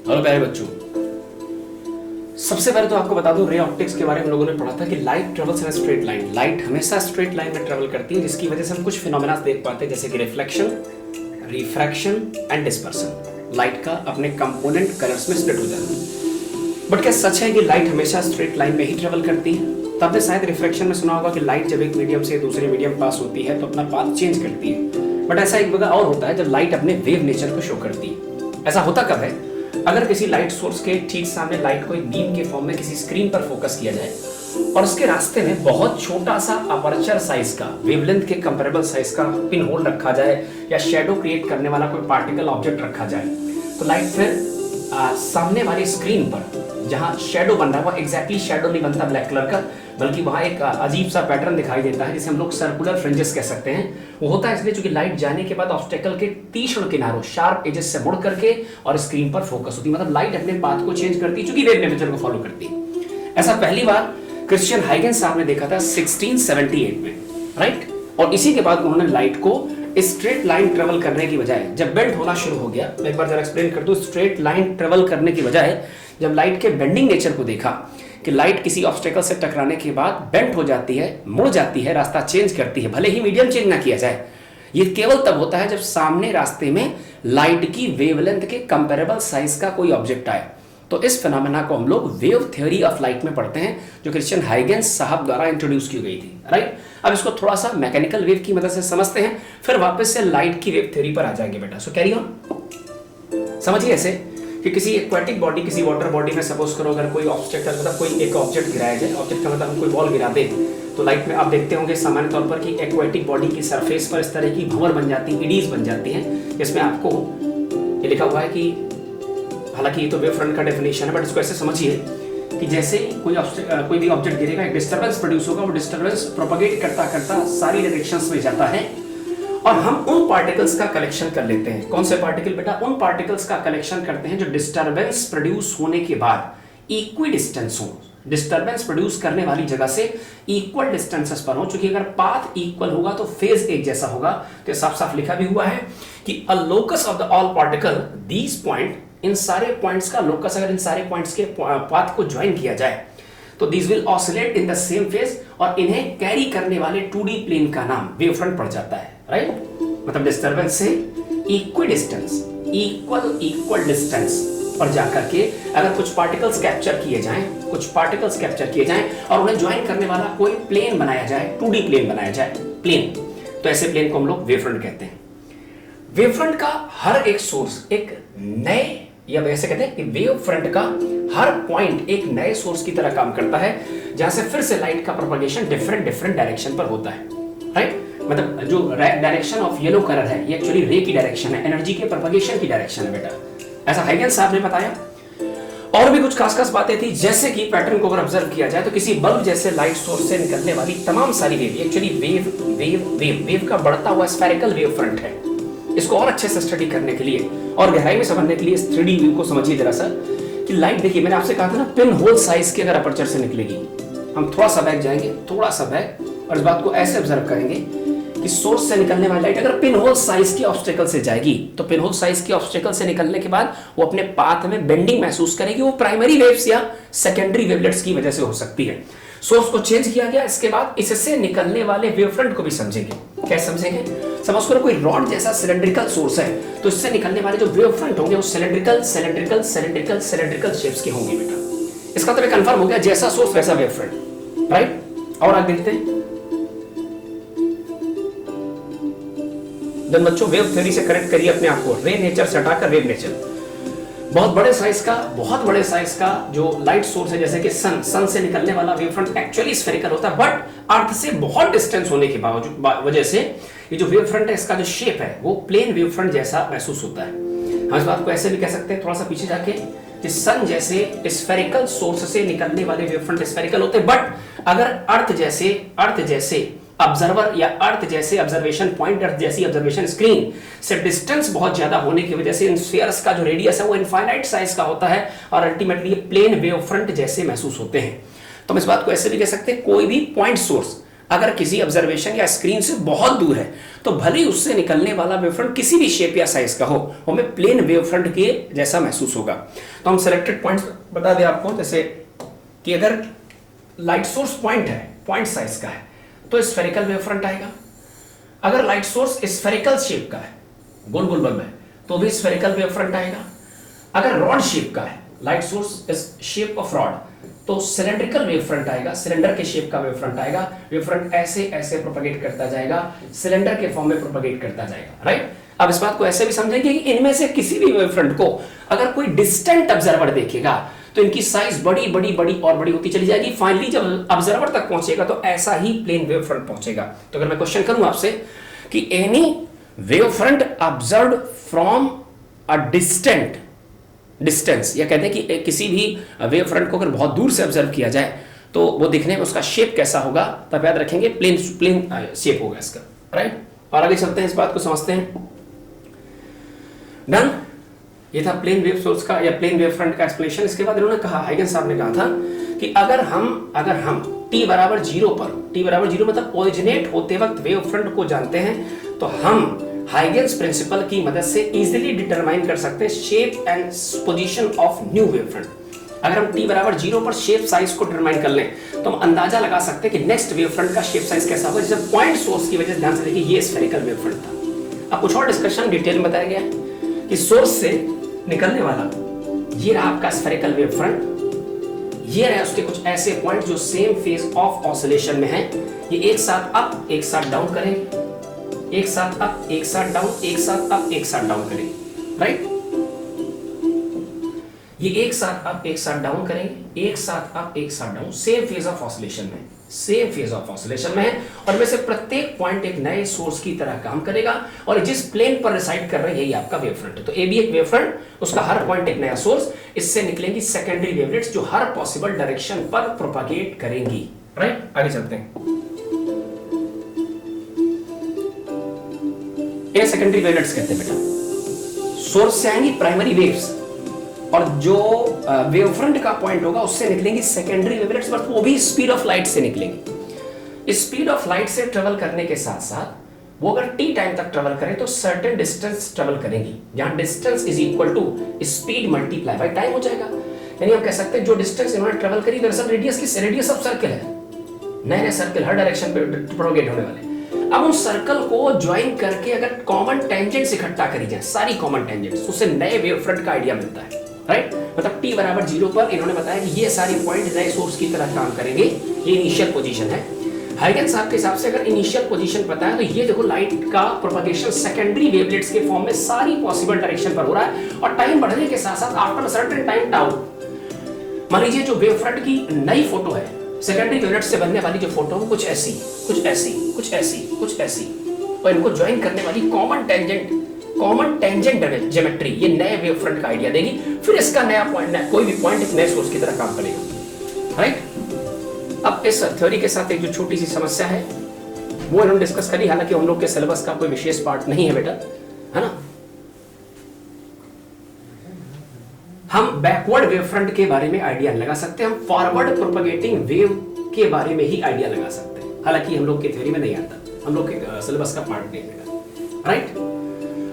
Hello प्यारे बच्चों, सबसे पहले तो आपको बता दूं रे ऑप्टिक्स के बारे में हम लोगों ने पढ़ा था कि light travels in straight line. Light हमेशा स्ट्रेट लाइन में ट्रेवल करती है, जिसकी वजह से हम कुछ फिनोमेना देख पाते हैं, जैसे कि reflection, refraction and dispersion. Light का अपने कंपोनेंट कलर्स में स्प्लिट हो जाता है। बट क्या सच है कि लाइट हमेशा स्ट्रेट लाइन में ही ट्रेवल करती है? तो आपने शायद रिफ्रैक्शन में सुना होगा कि लाइट जब एक मीडियम से दूसरे मीडियम पास होती है तो अपना पाथ चेंज करती है। बट ऐसा एक जगह और होता है जब लाइट अपने वेव नेचर को शो करती है। ऐसा होता कब है? अगर किसी लाइट सोर्स के ठीक सामने लाइट को एक बीम के फॉर्म में किसी स्क्रीन पर फोकस किया जाए और उसके रास्ते में बहुत छोटा सा अपर्चर साइज का, वेवलेंथ के कंपेरेबल साइज का पिन होल रखा जाए या शेडो क्रिएट करने वाला कोई पार्टिकल ऑब्जेक्ट रखा जाए, तो लाइट फिर सामने वाली स्क्रीन पर जहां शेडो बन रहा है वो एग्जैक्टली शेडो नहीं बनता ब्लैक कलर का, बल्कि वहां एक अजीब सा पैटर्न दिखाई देता है जिसे हम लोग सर्कुलर फ्रिंजेस कह सकते हैं। वो होता है इसलिए क्योंकि लाइट जाने के बाद ऑब्स्टेकल के तीक्ष्ण किनारों, शार्प एजेस से मुड़ करके और स्क्रीन पर फोकस होती है। मतलब लाइट अपने पाथ को चेंज करती है चूंकि वेव नेचर को फॉलो करती है। ऐसा पहली बार क्रिश्चियन हाइगेंस साहब ने देखा था 1678 में, राइट। और इसी के बाद उन्होंने लाइट को स्ट्रेट लाइन ट्रेवल करने की बजाय जब बेंड होना शुरू हो गया, मैं एक बार जरा एक्सप्लेन कर दूं, स्ट्रेट लाइन ट्रेवल करने की बजाय जब लाइट के बेंडिंग नेचर को देखा कि लाइट किसी ऑब्स्टेकल से टकराने के बाद बेंड हो जाती है, मुड़ जाती है, रास्ता चेंज करती है, भले ही मीडियम चेंज ना किया जाए। ये केवल तब होता है जब सामने रास्ते में लाइट की वेवलेंथ के कंपेरेबल साइज का कोई ऑब्जेक्ट आए। तो इस फिनोमेना को हम लोग वेव थ्योरी ऑफ लाइट में पढ़ते हैं, जो क्रिश्चियन हाइगेंस साहब द्वारा इंट्रोड्यूस की गई थी, राइट। अब इसको थोड़ा सा मैकेनिकल वेव की मदद से समझते हैं, फिर वापस से लाइट की वेव थ्योरी पर आ जाएंगे बेटा। सो कैरी ऑन। समझिए ऐसे कि किसी एक्वेटिक बॉडी, किसी वाटर बॉडी में सपोज करो अगर कोई ऑब्स्टेकल, मतलब कोई एक ऑब्जेक्ट गिराया जाए, ऑब्जेक्ट का मतलब हम कोई बॉल गिरा दे, तो लाइट में आप देखते होंगे सामान्य तौर पर कि एक्वेटिक बॉडी की सरफेस पर इस तरह की भंवर बन जाती है, इडीज बन जाती हैं, जिसमें आपको ये लिखा हुआ है कि, हालांकि ये तो वेव फ्रंट का डेफिनेशन है, बट इसको ऐसे समझिए कि जैसे कोई भी ऑब्जेक्ट गिरेगा, एक डिस्टर्बेंस प्रोड्यूस होगा, वो डिस्टर्बेंस प्रोपगेट करता करता सारी डायरेक्शंस में जाता है और हम उन पार्टिकल्स का कलेक्शन कर लेते हैं। कौन से पार्टिकल बेटा? उन पार्टिकल्स का कलेक्शन करते हैं जो डिस्टर्बेंस प्रोड्यूस होने के बाद इक्वी डिस्टेंस हो, डिस्टर्बेंस प्रोड्यूस करने वाली जगह से इक्वल डिस्टेंसेस पर हो। चूंकि अगर पाथ इक्वल होगा तो फेज एक जैसा होगा, तो साफ साफ लिखा भी हुआ है कि a locus of the all particle, these point, इन सारे पॉइंट्स का लोकस, अगर इन सारे पॉइंट्स के पाथ को ज्वाइन किया जाए तो this will oscillate in the same phase, और इन्हें कैरी करने वाले 2D प्लेन का नाम वेव फ्रंट पड़ जाता है, राइट। मतलब डिस्टर्बेंस से इक्वी डिस्टेंस, इक्वल डिस्टेंस पर जाकर के अगर कुछ पार्टिकल्स कैप्चर किए जाएं, और उन्हें ज्वाइन करने वाला कोई प्लेन बनाया जाए, 2D प्लेन बनाया जाए, प्लेन, तो ऐसे प्लेन को हम लोग वेव फ्रंट कहते हैं। वेव फ्रंट का हर एक सोर्स एक नए, या वैसे कहते हैं कि वेव फ्रंट का हर पॉइंट एक नए सोर्स की तरह काम करता है, जहां से फिर से लाइट का प्रोपगेशन डिफरेंट डायरेक्शन पर होता है, राइट। मतलब जो डायरेक्शन ऑफ येलो कलर है ये एक्चुअली रे की डायरेक्शन है, एनर्जी के प्रोपगेशन की डायरेक्शन है बेटा। ऐसा हाइगेंस साहब ने बताया। और भी कुछ खास बातें थी, जैसे कि पैटर्न को अगर ऑब्जर्व किया जाए तो किसी बल्ब जैसे लाइट सोर्स से निकलने वाली तमाम सारी वेव एक्चुअली वेव का बढ़ता हुआ स्फेरिकल वेव फ्रंट है। इसको और अच्छे से स्टडी करने के लिए और गहराई में समझने के लिए इस 3D व्यू को समझिए जरा सा कि लाइट, देखिए मैंने आपसे कहा था ना, पिन होल साइज की अगर अपर्चर से निकलेगी, हम थोड़ा सा बैक जाएंगे, थोड़ा सा बैक, और इस बात को ऐसे ऑब्जर्व करेंगे कि सोर्स से निकलने वाली लाइट अगर पिन होल साइज की ऑब्स्टेकल से जाएगी तो पिन होल साइज की ऑब्स्टेकल से निकलने के बाद वो अपने पाथ में बेंडिंग महसूस करेगी। वो प्राइमरी वेव्स या सेकेंडरी वेवलेट्स की वजह से हो सकती है। सोर्स को चेंज किया गया, इसके बाद इससे निकलने वाले वेव फ्रंट को भी समझेंगे। कैसे समझेंगे? समझ करो कोई रॉड जैसा सिलेंड्रिकल सोर्स है, तो इससे निकलने वाले जो वेव फ्रंट होंगे वो सिलेंड्रिकल शेप्स के होंगे बेटा। इसका तो कंफर्म हो गया, जैसा सोर्स वैसा वेव फ्रंट, राइट। और आगे देखते हैं जब बच्चों वेव थ्योरी से कनेक्ट करिए अपने आप को, रे नेचर से हटाकर वेव नेचर। बहुत बड़े साइज का जो लाइट सोर्स है, जैसे कि सन से निकलने वाला वेव फ्रंट एक्चुअली स्फेरिकल होता है, बट अर्थ से बहुत डिस्टेंस होने के वजह से ये जो वेव फ्रंट है इसका जो शेप है वो प्लेन वेव फ्रंट जैसा महसूस होता है। हम इस बात को ऐसे भी कह सकते हैं, थोड़ा सा पीछे जाके, कि सन जैसे स्फेरिकल सोर्स से निकलने वाले वेव फ्रंट स्फेरिकल होते हैं, बट अगर अर्थ जैसे ऑब्जर्वर या अर्थ जैसे ऑब्जर्वेशन पॉइंट, अर्थ जैसी ऑब्जर्वेशन स्क्रीन से डिस्टेंस बहुत ज्यादा होने की वजह से इन स्फीयर्स का जो रेडियस है वो इनफाइनाइट साइज का होता है और अल्टीमेटली प्लेन वेव फ्रंट जैसे महसूस होते हैं। तो हम इस बात को ऐसे भी कह सकते हैं, कोई भी पॉइंट सोर्स अगर किसी ऑब्जर्वेशन या स्क्रीन से बहुत दूर है तो भले ही उससे निकलने वाला वेवफ्रंट किसी भी शेप या साइज का हो, हमें प्लेन वेवफ्रंट के जैसा महसूस होगा। तो हम सिलेक्टेड पॉइंट्स बता दें आपको, जैसे कि अगर लाइट सोर्स पॉइंट है, पॉइंट साइज का है, तो स्फेरिकल वेवफ्रंट आएगा। अगर लाइट सोर्स स्फेरिकल शेप का है, गोल गोल बल्ब है, तो भी स्फेरिकल वेवफ्रंट आएगा। अगर रॉड शेप का है, light source is shape of rod, तो सिलेंड्रिकल वेवफ्रंट आएगा, सिलेंडर के शेप का वेवफ्रंट आएगा। वेवफ्रंट ऐसे ऐसे प्रोपगेट करता जाएगा, सिलेंडर के फॉर्म में प्रोपगेट करता जाएगा, राइट। अब इस बात को ऐसे भी समझेंगे कि इनमें से किसी भी वेवफ्रंट को अगर कोई डिस्टेंट ऑब्जर्वर देखेगा तो इनकी साइज बड़ी बड़ी बड़ी और बड़ी होती चली जाएगी। फाइनली जब ऑब्जर्वर तक पहुंचेगा तो ऐसा ही प्लेन वेवफ्रंट पहुंचेगा। तो अगर मैं क्वेश्चन करूं आपसे कि any wavefront observed from a distance, या कहते हैं कि किसी भी वेवफ्रंट को अगर बहुत दूर से ऑब्जर्व किया जाए तो वो दिखने में उसका शेप कैसा होगा, तब याद रखेंगे प्लेन शेप होगा इसका, राइट। और आगे चलते हैं, इस बात को समझते हैं। डन, ये था प्लेन वेव सोर्स का या प्लेन वेव फ्रंट का एक्सप्लेनेशन। इसके बाद इन्होंने कहा, हाइगेंस साहब ने कहा था कि अगर हम t बराबर 0 पर, t बराबर 0 मतलब ओरिजिनेट होते वक्त वेव फ्रंट को जानते हैं, तो हम हाइगेंस प्रिंसिपल की मदद से इजीली डिटरमाइन कर सकते हैं shape and position of new wave front. अगर हम t बराबर 0 पर शेप साइज को डिटरमाइन कर लें तो हम अंदाजा लगा सकते हैं कि नेक्स्ट वेव फ्रंट का शेप साइज कैसा होगा। जैसे पॉइंट सोर्स की वजह से ध्यान से देखिए, ये स्फेरिकल वेव फ्रंट था। अब कुछ और डिस्कशन डिटेल में बताया गया है कि सोर्स से निकलने वाला ये रहा आपका स्फेरिकल वेव फ्रंट, ये रहे उसके कुछ ऐसे पॉइंट जो सेम फेज ऑफ ऑसिलेशन में हैं। ये एक साथ अप एक साथ डाउन करेंगे, एक साथ अप एक साथ डाउन, एक साथ अप एक साथ डाउन करेंगे, राइट। ये एक साथ अप एक साथ डाउन करेंगे, एक साथ अप एक साथ down, same phase of oscillation में, सेम फेज ऑफ ऑसिलेशन में है। और में से प्रत्येक पॉइंट एक नए सोर्स की तरह काम करेगा और जिस प्लेन पर रिसाइड कर रहे हैं यही आपका वेव फ्रंट है। तो ए भी एक वेव फ्रंट, उसका हर पॉइंट एक नया सोर्स, इससे निकलेंगी सेकेंडरी वेवलेट्स जो हर पॉसिबल डायरेक्शन पर प्रोपागेट करेंगी, राइट। आगे चलते हैं, ये सेकेंडरी वेवलेट्स कहते हैं बेटा। सोर्स से आएंगी प्राइमरी वेव्स और जो वेवफ्रंट का पॉइंट होगा उससे निकलेंगी सेकेंडरी वेवलेट्स, बट वो भी स्पीड ऑफ लाइट से निकलेंगी। स्पीड ऑफ लाइट से ट्रेवल करने के साथ साथ वो अगर टी टाइम तक ट्रेवल करें तो सर्टेन डिस्टेंस ट्रेवल करेंगी, जहां distance is equal to speed multiply by time हो जाएगा। यानी हम कह सकते हैं जो डिस्टेंस इन्होंने ट्रेवल करी, दरअसल रेडियस की रेडियस ऑफ सर्कल है, नए नए सर्कल हर डायरेक्शन पे प्रोपगेट होने वाले। अब उन सर्कल को ज्वाइन करके अगर कॉमन टेंजेंट्स इकट्ठा करी जाए, सारी कॉमन टेंजेंट्स, उससे नए वेव फ्रंट का आइडिया मिलता है, राइट। मतलब t बराबर 0 पर इन्होंने बताया कि ये सारे पॉइंट नए सोर्स की तरह काम करेंगे। ये इनिशियल पोजीशन है। हाइगेंस साहब के हिसाब से अगर इनिशियल पोजीशन पता है तो ये देखो लाइट का प्रोपगेशन सेकेंडरी वेवलेट्स के फॉर्म में सारी पॉसिबल डायरेक्शन पर हो रहा है और टाइम बढ़ने के साथ साथ आफ्टर सर्टेन टाइम टाउ, मान लीजिए जो वेव फ्रंट की नई फोटो है, सेकेंडरी वेवलेट से बनने वाली जो फोटो है कुछ ऐसी कुछ ऐसी कुछ ऐसी कुछ ऐसी, और इनको ज्वाइन करने वाली कॉमन टेंजेंट ज्योमेट्री ये नए वेव फ्रंट का आइडिया देगी। फिर इसका नया पॉइंट, कोई भी पॉइंट एक नए सोर्स की तरह काम करेगा, राइट। अब इस थ्योरी के साथ एक जो छोटी सी समस्या है वो इन्होंने डिस्कस करी, हालांकि हम लोग के सिलेबस का कोई विशेष पार्ट नहीं है बेटा, है ना। हम बैकवर्ड वेव फ्रंट के बारे में आइडिया लगा सकते हैं, हम फॉरवर्ड प्रोपगेटिंग वेव के बारे में ही आइडिया लगा सकते हैं, हालांकि हम लोग की थ्योरी में नहीं आता, हम लोग के सिलेबस का पार्ट नहीं है, राइट।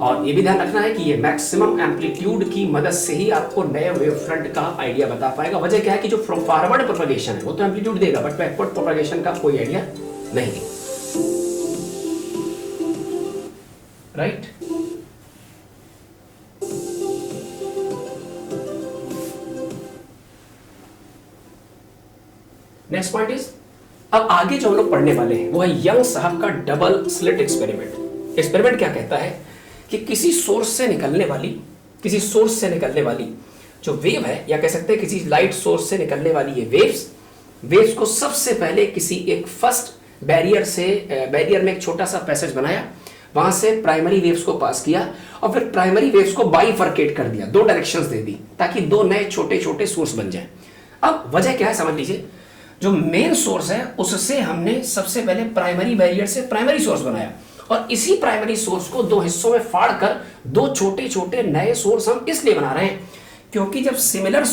और ये भी ध्यान रखना है कि ये मैक्सिमम एम्पलीट्यूड की मदद से ही आपको नए वेव फ्रंट का आइडिया बता पाएगा। वजह क्या है कि जो फॉरवर्ड प्रोपगेशन है वो तो एम्पलीट्यूड देगा, बट बैकवर्ड प्रोपगेशन का कोई आइडिया नहीं है, राइट। नेक्स्ट पॉइंट इज, अब आगे जो हम लोग पढ़ने वाले हैं वो है यंग साहब का डबल स्लिट एक्सपेरिमेंट। एक्सपेरिमेंट क्या कहता है कि किसी सोर्स से निकलने वाली जो वेव है, या कह सकते हैं किसी लाइट सोर्स से निकलने वाली ये वेव्स को सबसे पहले किसी एक फर्स्ट बैरियर में एक छोटा सा पैसेज बनाया, वहां से प्राइमरी वेव्स को पास किया और फिर प्राइमरी वेव्स को बाइफरकेट कर दिया, दो डायरेक्शंस दे दी ताकि दो नए छोटे छोटे सोर्स बन जाए। अब वजह क्या है समझ लीजिए, जो मेन सोर्स है उससे हमने सबसे पहले प्राइमरी बैरियर से प्राइमरी सोर्स बनाया और इसी प्राइमरी सोर्स को दो हिस्सों में फाड़कर दो छोटे छोटे नए सोर्स हम इसलिए बना रहे हैं क्योंकि जब सिमिलर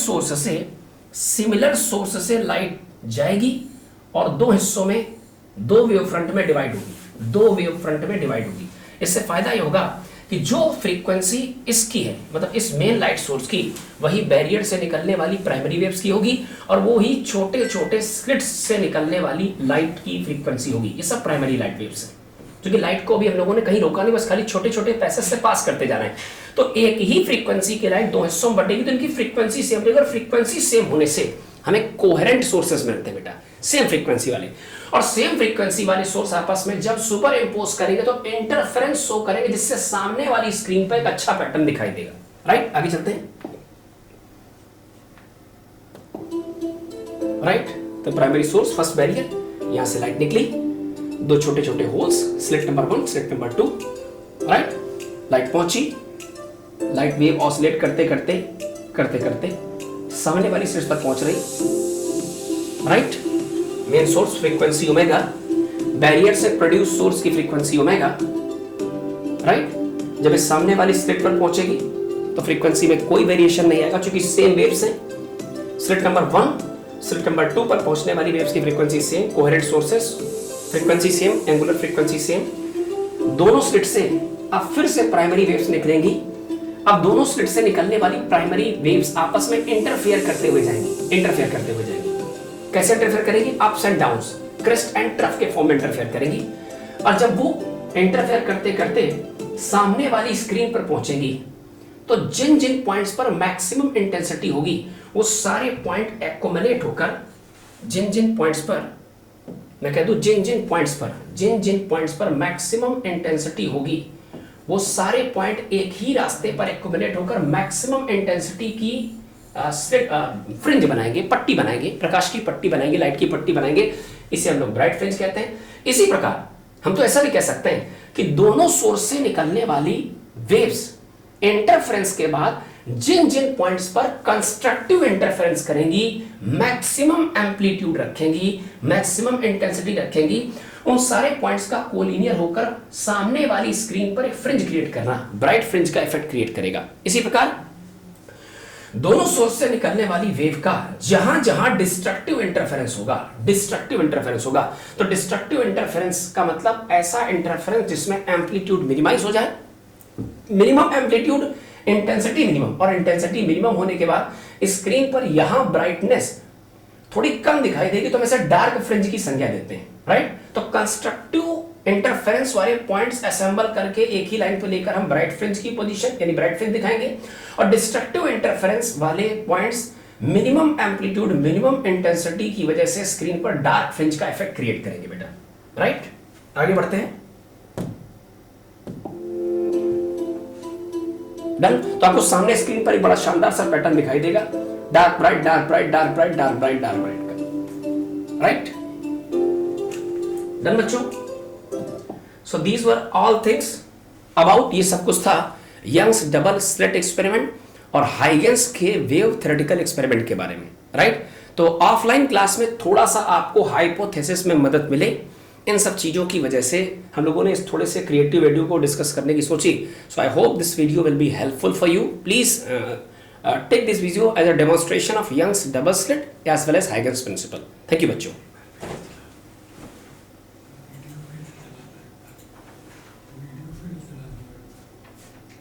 सोर्स से लाइट जाएगी और दो हिस्सों में दो वेव फ्रंट में डिवाइड होगी, दो वेव फ्रंट में डिवाइड होगी। इससे फायदा ये होगा कि जो फ्रीक्वेंसी इसकी है, मतलब इस मेन लाइट सोर्स की, वही बैरियर से निकलने वाली प्राइमरी वेव्स की होगी और वो ही छोटे छोटे स्लिट्स से निकलने वाली लाइट की फ्रीक्वेंसी होगी। ये सब प्राइमरी लाइट वेव्स है, क्योंकि लाइट को अभी हम लोगों ने कहीं रोका नहीं, बस खाली छोटे छोटे पैसेज से पास करते जा रहे हैं। तो एक ही फ्रीक्वेंसी की लाइट दो हिस्सों में बटेगी तो इनकी फ्रीक्वेंसी सेम रहेगी, और फ्रीक्वेंसी सेम होने से हमें कोहेरेंट सोर्सेस मिलते हैं बेटा, सेम फ्रीक्वेंसी वाले। और सेम फ्रीक्वेंसी वाले सोर्स आपस में जब सुपर इम्पोज करेंगे तो इंटरफेरेंस शो करेंगे, जिससे सामने वाली स्क्रीन पर एक अच्छा पैटर्न दिखाई देगा। राइट, आगे चलते हैं। राइट, तो प्राइमरी सोर्स, फर्स्ट बैरियर, यहां से लाइट निकली, दो छोटे छोटे holes, slit number 1, slit number 2। Right, light पहुंची, लाइट वेव ऑसिलेट करते करते करते करते सामने वाली स्लिट पर पहुंच रही। Right, main source frequency omega, barrier से प्रोड्यूस सोर्स की फ्रीक्वेंसी ओमेगा। राइट, जब इस सामने वाली स्लिट पर पहुंचेगी तो फ्रीक्वेंसी में कोई वेरिएशन नहीं आएगा, क्योंकि सेम वेव्स हैं। स्लिट नंबर 1, स्लिट नंबर 2 पर पहुंचने वाली वेव्स की frequency same, coherent sources, frequency same, angular frequency same. दोनों स्लिट से अब फिर से प्राइमरी वेव्स निकलेंगी। अब दोनों स्लिट से निकलने वाली प्राइमरी वेव्स आपस में इंटरफेयर करते हुए जाएंगी, इंटरफेयर करते हुए जाएंगी। कैसे इंटरफेयर करेंगी? Ups and downs, crest and trough के फॉर्म में इंटरफेयर करेंगी। और जब वो इंटरफेयर करते करते सामने वाली स्क्रीन पर पहुंचेंगी तो जिन जिन पॉइंट्स पर मैक्सिमम इंटेंसिटी होगी वो सारे पॉइंट एक्युमुलेट होकर, जिन जिन पॉइंट्स पर, मैं कह दूं जिन जिन पॉइंट्स पर मैक्सिमम इंटेंसिटी होगी वो सारे पॉइंट एक ही रास्ते पर एक्युमुलेट होकर मैक्सिमम इंटेंसिटी की फ्रिंज बनाएंगे, पट्टी बनाएंगे, प्रकाश की पट्टी बनाएंगे, लाइट की पट्टी बनाएंगे। इसे हम लोग ब्राइट फ्रिंज कहते हैं। इसी प्रकार हम तो ऐसा भी कह सकते हैं कि दोनों सोर्स से निकलने वाली वेव्स इंटरफेरेंस के बाद जिन जिन पॉइंट्स पर कंस्ट्रक्टिव इंटरफेरेंस करेंगी, मैक्सिमम एम्पलीट्यूड रखेंगी, मैक्सिमम इंटेंसिटी रखेंगी, उन सारे पॉइंट्स का कोलिनियर होकर सामने वाली स्क्रीन पर एक फ्रिंज क्रिएट करना, ब्राइट फ्रिंज का इफेक्ट क्रिएट करेगा। इसी प्रकार दोनों सोर्स से निकलने वाली वेव का जहां जहां डिस्ट्रक्टिव इंटरफेरेंस होगा, तो डिस्ट्रक्टिव इंटरफेरेंस का मतलब ऐसा इंटरफेरेंस जिसमें एम्पलीट्यूड मिनिमाइज हो जाए, मिनिमम एम्पलीट्यूड, इंटेंसिटी मिनिमम, और इंटेंसिटी मिनिमम होने के बाद स्क्रीन पर यहां ब्राइटनेस थोड़ी कम दिखाई देगी तो हम इसे डार्क फ्रिंज की संज्ञा देते हैं। राइट, तो कंस्ट्रक्टिव इंटरफेरेंस वाले पॉइंट्स असेंबल करके एक ही लाइन पर लेकर हम ब्राइट फ्रिंज की पोजीशन यानी ब्राइट फ्रिंज दिखाएंगे, और डिस्ट्रक्टिव इंटरफेरेंस वाले points minimum amplitude, minimum intensity की वजह से स्क्रीन पर डार्क फ्रिंज का इफेक्ट क्रिएट करेंगे बेटा। राइट, आगे बढ़ते हैं। डन। तो आपको सामने स्क्रीन पर एक बड़ा शानदार सा पैटर्न दिखाई देगा, dark bright, dark bright, dark bright, dark bright, dark bright का। राइट, डन बच्चों। So these were all things about, ये सब कुछ था यंग्स डबल स्लिट एक्सपेरिमेंट और हाइगेंस के वेव थ्योरेटिकल एक्सपेरिमेंट के बारे में। राइट, तो ऑफलाइन क्लास में थोड़ा सा आपको हाइपोथेसिस में मदद मिले, इन सब चीज़ों की वजह से हम लोगों ने इस थोड़े से क्रिएटिव वीडियो को डिस्कस करने की सोची। So I hope this video will be helpful for you. Please take this video as a demonstration of Young's double slit as well as Huygens principle. Thank you बच्चों।